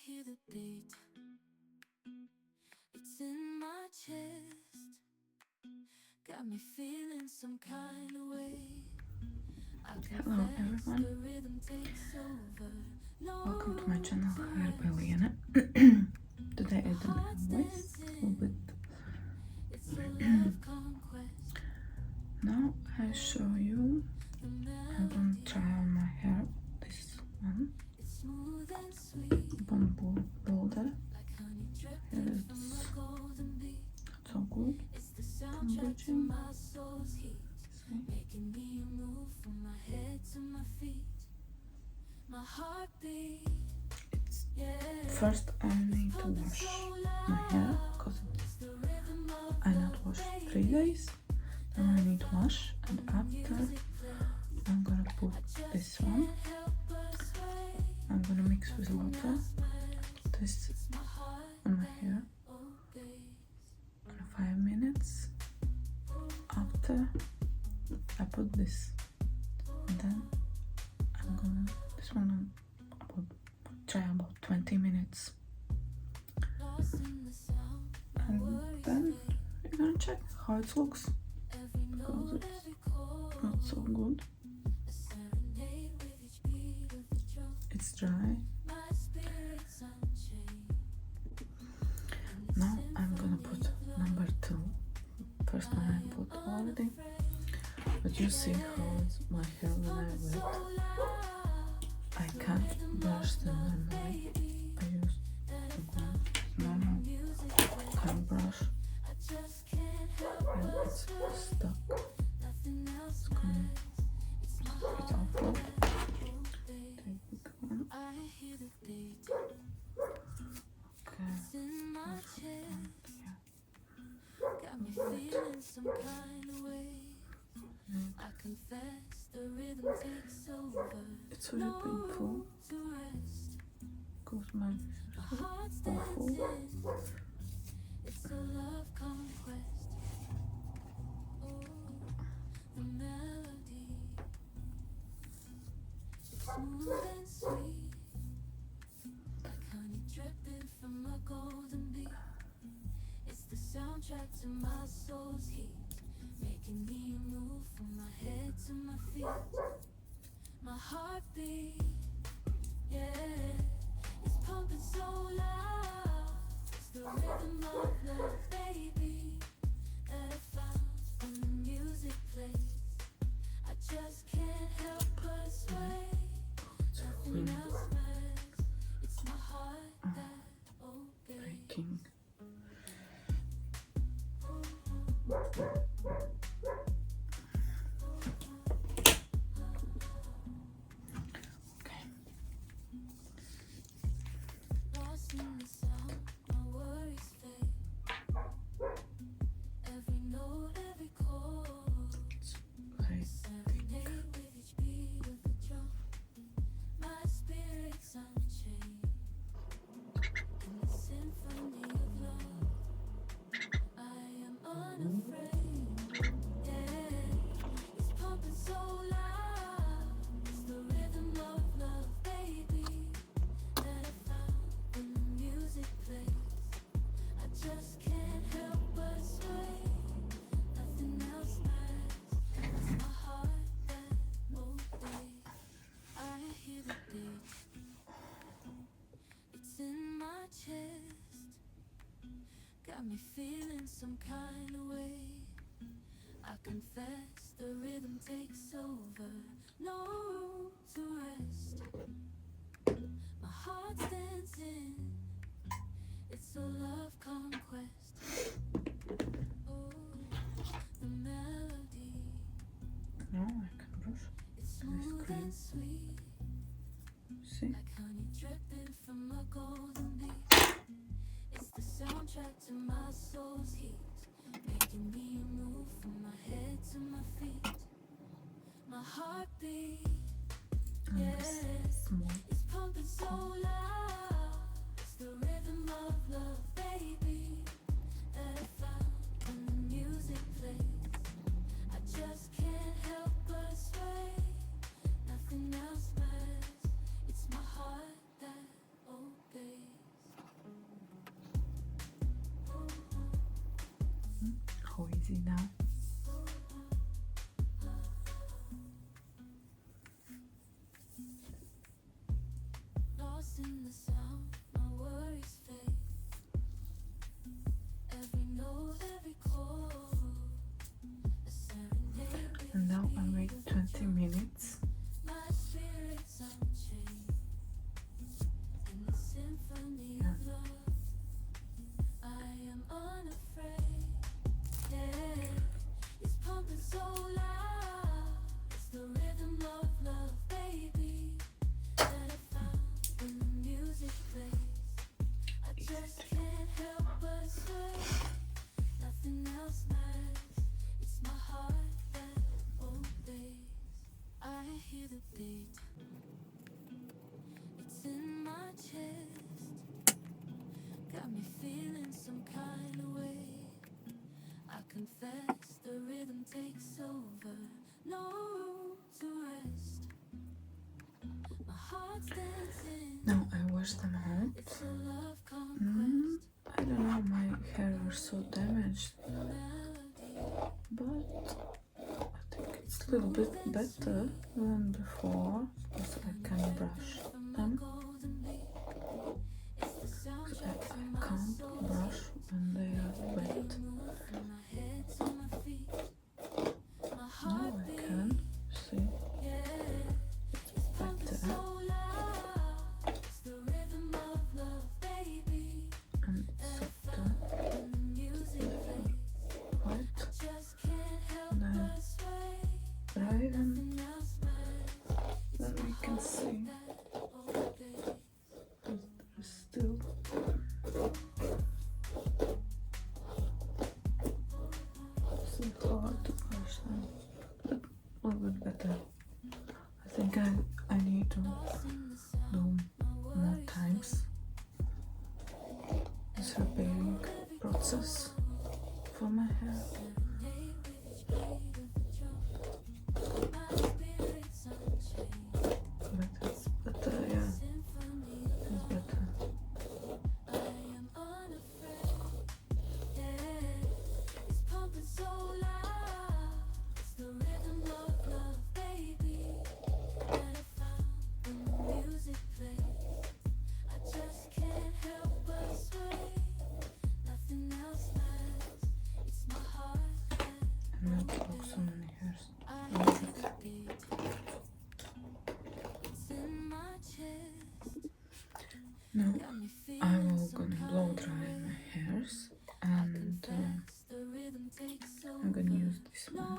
hear the beat. It's in my chest. Got me feeling some kind of way. Hello everyone, welcome to my channel Hair by Liene. Today I don't have voice, a little bit. Now I show you, I'm going to try on my hair, this one, bamboo builder. Here it's not so good, I'm bleaching. Making me move from my head to my feet. My heartbeat. First I need to wash my hair because I not washed 3 days. Then I need to wash, and after I'm gonna put this one. I'm gonna mix with water. Put this on my hair in 5 minutes. After I put this, and then I'm gonna this one on try about 20 minutes, and then you're gonna check how it looks, because it's not so good. It's dry. Now I'm gonna put number 2. First one I put already, but you see how it's my hair when I wet. I can't brush them normally. I use normal kind brush, and it's stuck. It's gonna it's awful. Take one. Okay. Got me feeling some kind of way. I confess the rhythm takes over. It's really painful because my hair is awful. It's a love conquest. Oh, the melody. It's smooth and sweet, like honey dripping from a golden beat. It's the soundtrack to my soul's heat, making me move from my head to my feet. My heartbeat, yeah, it's pumping so loud. It's the rhythm of love, baby, that I found when the music plays. I just can't help but sway. Nothing else matters. It's my heart that obeys. Breaking. Lost in the sound, my worries fade. Every note, every chord, Very serenade with each beat of the drum. My spirit's unchained in the symphony of love. I am unafraid. Yeah, it's pumping so loud. It's the rhythm of love, baby, that I found when the music plays. I just can't help but sway. Nothing else matters. It's my heart that obeys. I hear the beat. It's in my chest. Got me feeling some kind of way. I confess the rhythm takes over. No room to rest. My heart stands in. It's a love conquest. Oh, the melody. No, I can brush. It's smooth and sweet, See? like honey dripping from a golden beat. It's the soundtrack to my soul's heat, making me move from my head to my feet. My heartbeat, yeah, Small. it's pumping so loud. It's the rhythm of love, baby, that I found when the music plays. I just can't help but sway. Nothing else matters. It's my heart that obeys. me feeling some kind of way. I confess the rhythm takes over. No room to rest. My heart's dancing. Now I wash them out. It's a love conquest. I don't know, my hair was so damaged, but I think it's a little bit better than before because I can brush them. I can't brush when they are wet. Now I can see it's better. And softer. Right. Then dry them. Then we can see that there's still hard to brush them, but a little bit better. I think I need to do more times this repairing process for my hair. But it's better, yeah. It's better. And not look so many hairs. Now I will gonna blow dry my hairs and I'm gonna use this one.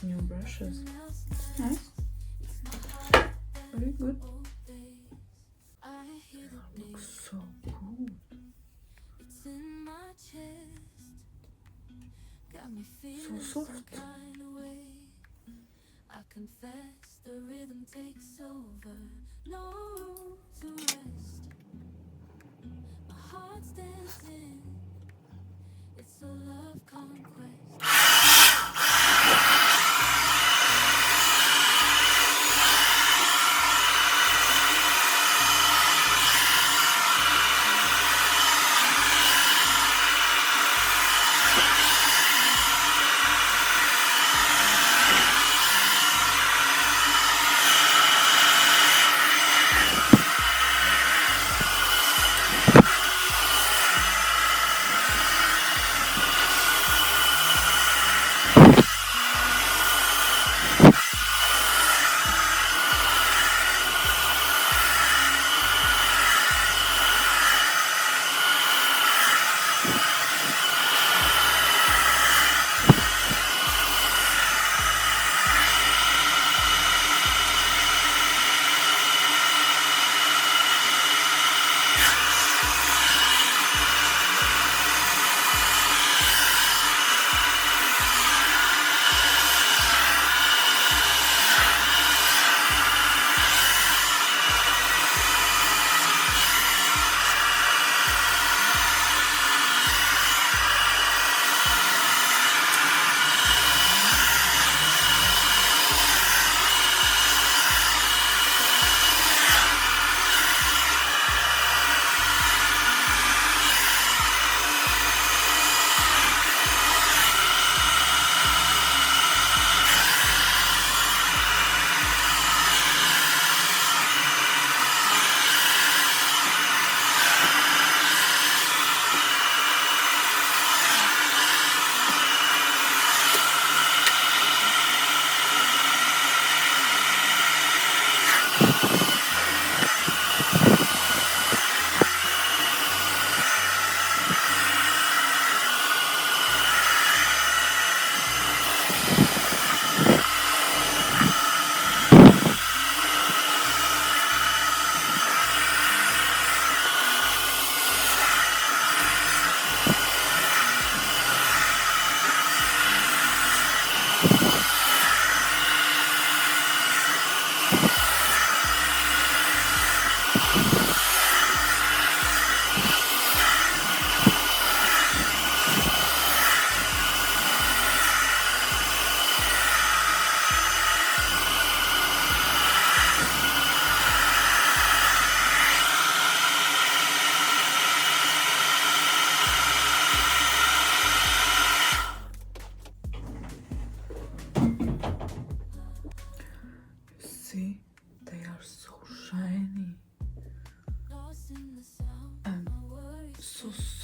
New brushes. Nice. Very good. Looks so good. So soft. I confess the rhythm takes over. No room to rest. My heart's dancing. It's a love conquest.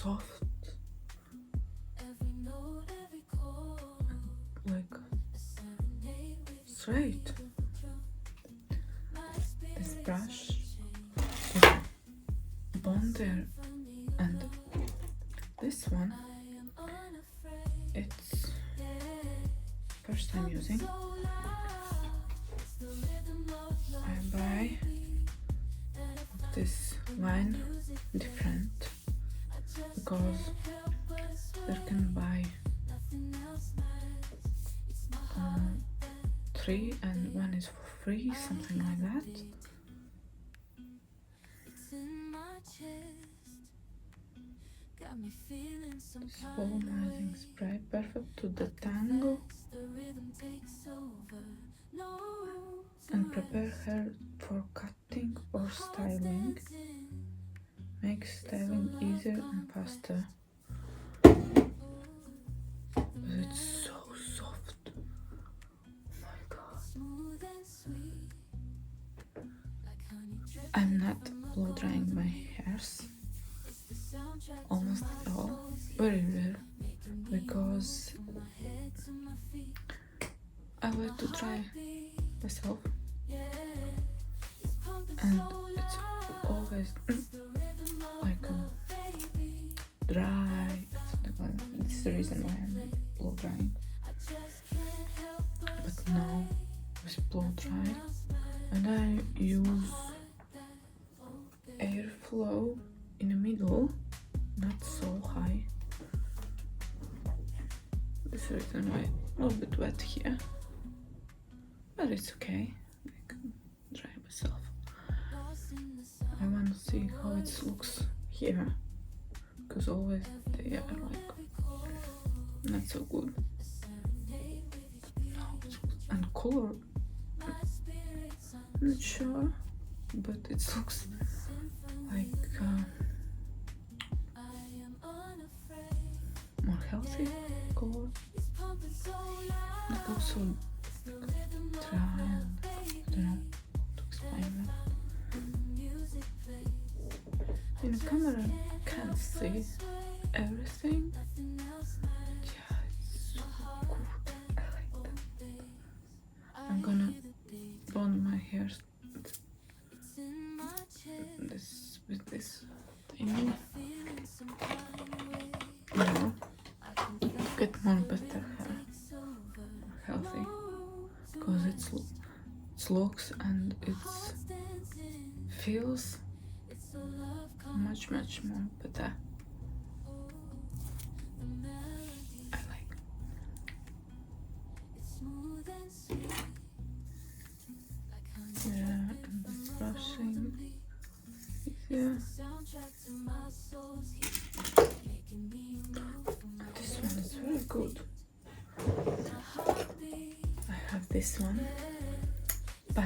soft, like straight. This brush is blonde hair, and this one, it's first time using. I buy this line different because you can buy 3 and 1 is for free, something like that. This volumizing spray, perfect to detangle and prepare hair for cutting or styling. Makes styling easier and faster. But it's so soft. Oh my god. I'm not blow drying my hairs almost at all, very rare, because I like to try myself, and it's always like dry. This is the reason why I'm blow drying. But now with blow dry, and I use airflow in the middle, not so high. This is the reason why a little bit wet here, but it's okay. I can dry myself. I want to see how it looks here, because always they are like not so good. And color, I'm not sure, but it looks like more healthy color. Not also dry, and I don't know how to explain that. In the camera I can't see everything. Yeah, it's so good. I like that. I'm gonna blonde my hair with this thing. Now get more better hair, more healthy, because it looks and it feels much more better. I like. Yeah, and this brushing easier. And this one is very good. I have this one, but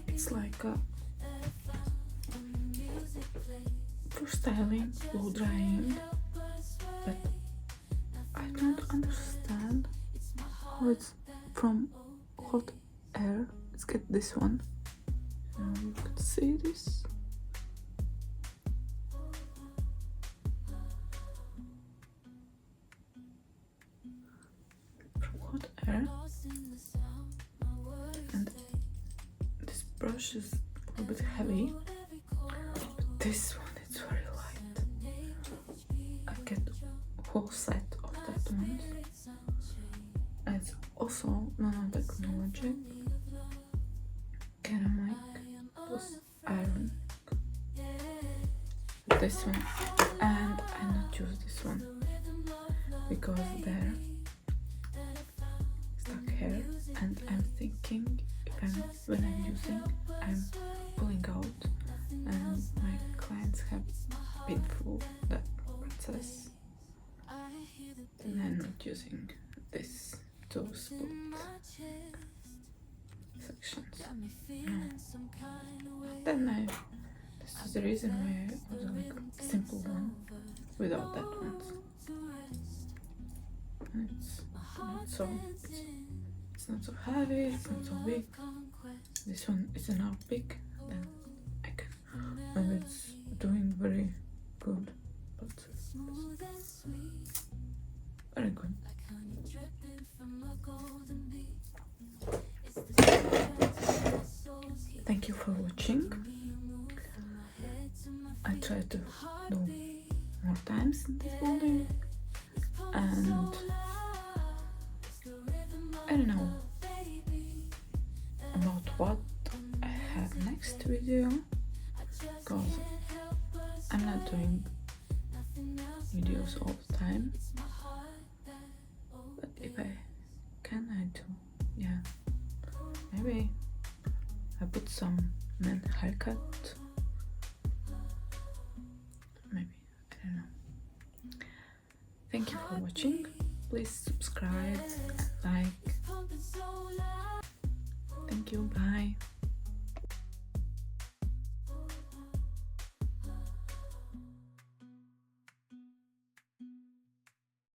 it's like for styling, blow drying, but I don't understand how it's from hot air. Let's get this one. You can see this. From hot air, and this brush is a little bit heavy, but this one is very light. I get a whole set of that one. And it's also nanotechnology, ceramic plus iron. This one, and I not use this one because they're stuck hair, and I'm thinking when I'm using, I'm pulling out, and my clients have been through that process, and I'm not using this to split sections. No. Then this is the reason why I ordered like a simple one without that one. And it's not so heavy, it's not so big. This one is enough big, then I can maybe it's doing very good, but Smooth and sweet, very good. like honey dripping from a golden bee. It's the soundtrack to my soul's heat. Thank you for watching. You move from my head to my I feet. try to do Heartbeat, more times in this building, and it's the rhythm I don't know of baby. about what I have next video, because I'm not doing videos all the time, but if I can, I do. Yeah, maybe I put some men haircut, maybe, I don't know. Thank you for watching. Please subscribe and like. Thank you, bye.